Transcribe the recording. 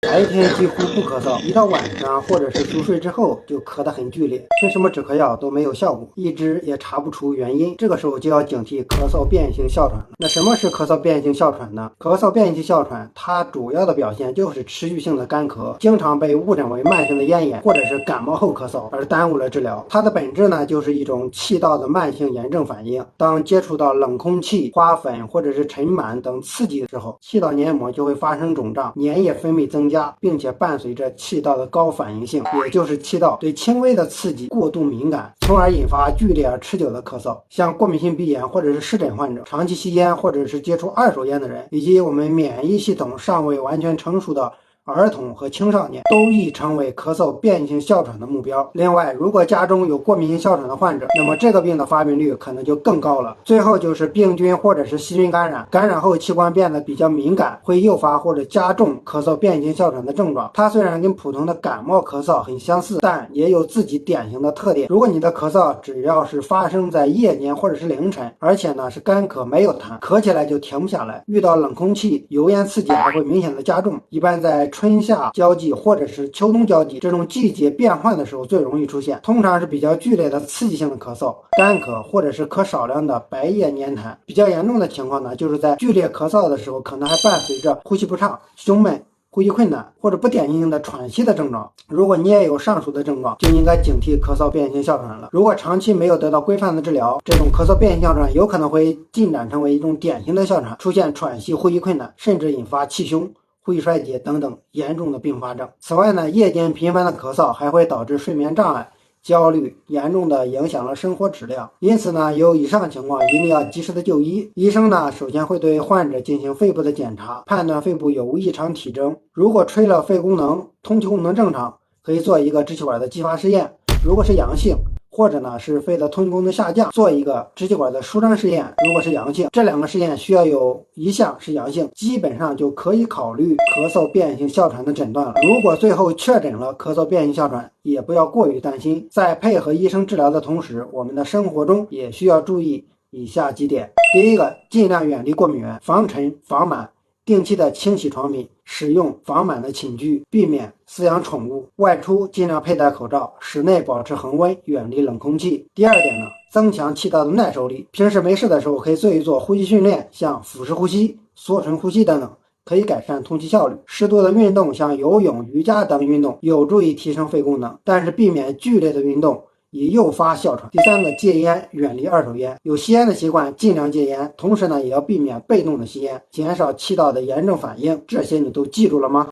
白天几乎不咳嗽，一到晚上或者是熟睡之后就咳得很剧烈，吃什么止咳药都没有效果，一直也查不出原因。这个时候就要警惕咳嗽变异性哮喘了。那什么是咳嗽变异性哮喘呢？咳嗽变异性哮喘它主要的表现就是持续性的干咳，经常被误诊为慢性的咽炎或者是感冒后咳嗽，而耽误了治疗。它的本质呢就是一种气道的慢性炎症反应。当接触到冷空气、花粉或者是尘螨等刺激的时候，气道黏膜就会发生肿胀，粘液分泌增加，并且伴随着气道的高反应性，也就是气道对轻微的刺激过度敏感，从而引发剧烈而持久的咳嗽。像过敏性鼻炎或者是湿疹患者、长期吸烟或者是接触二手烟的人，以及我们免疫系统尚未完全成熟的儿童和青少年都易成为咳嗽变异性哮喘的目标。另外，如果家中有过敏性哮喘的患者，那么这个病的发病率可能就更高了。最后就是病菌或者是细菌感染，感染后器官变得比较敏感，会诱发或者加重咳嗽变异性哮喘的症状。它虽然跟普通的感冒咳嗽很相似，但也有自己典型的特点。如果你的咳嗽只要是发生在夜间或者是凌晨，而且呢是干咳没有痰，咳起来就停不下来，遇到冷空气、油烟刺激还会明显的加重，一般在春夏交际或者是秋冬交际这种季节变换的时候最容易出现，通常是比较剧烈的刺激性的咳嗽、干咳或者是咳少量的白液粘痰。比较严重的情况呢，就是在剧烈咳嗽的时候，可能还伴随着呼吸不畅、胸闷、呼吸困难或者不典型性的喘息的症状。如果你也有上述的症状，就应该警惕咳嗽变异性哮喘了。如果长期没有得到规范的治疗，这种咳嗽变异性哮喘有可能会进展成为一种典型的哮喘，出现喘息、呼吸困难，甚至引发气胸、呼吸衰竭等等严重的并发症。此外呢，夜间频繁的咳嗽还会导致睡眠障碍、焦虑，严重的影响了生活质量。因此呢，有以上情况一定要及时的就医。医生呢，首先会对患者进行肺部的检查，判断肺部有无异常体征。如果吹了肺功能、通气功能正常，可以做一个支气管的激发试验。如果是阳性，或者呢是肺的通气功能下降，做一个支气管的舒张试验。如果是阳性，这两个试验需要有一项是阳性，基本上就可以考虑咳嗽变异性哮喘的诊断了。如果最后确诊了咳嗽变异性哮喘，也不要过于担心。在配合医生治疗的同时，我们的生活中也需要注意以下几点。第一个，尽量远离过敏源，防尘防螨，定期的清洗床品，使用防螨的寝具，避免饲养宠物，外出尽量佩戴口罩，室内保持恒温，远离冷空气。第二点呢，增强气道的耐受力。平时没事的时候可以做一做呼吸训练，像腹式呼吸、缩唇呼吸等等，可以改善通气效率。适度的运动，像游泳、瑜伽等运动，有助于提升肺功能，但是避免剧烈的运动，以诱发哮喘。第三个，戒烟，远离二手烟。有吸烟的习惯，尽量戒烟。同时呢，也要避免被动的吸烟，减少气道的炎症反应。这些你都记住了吗？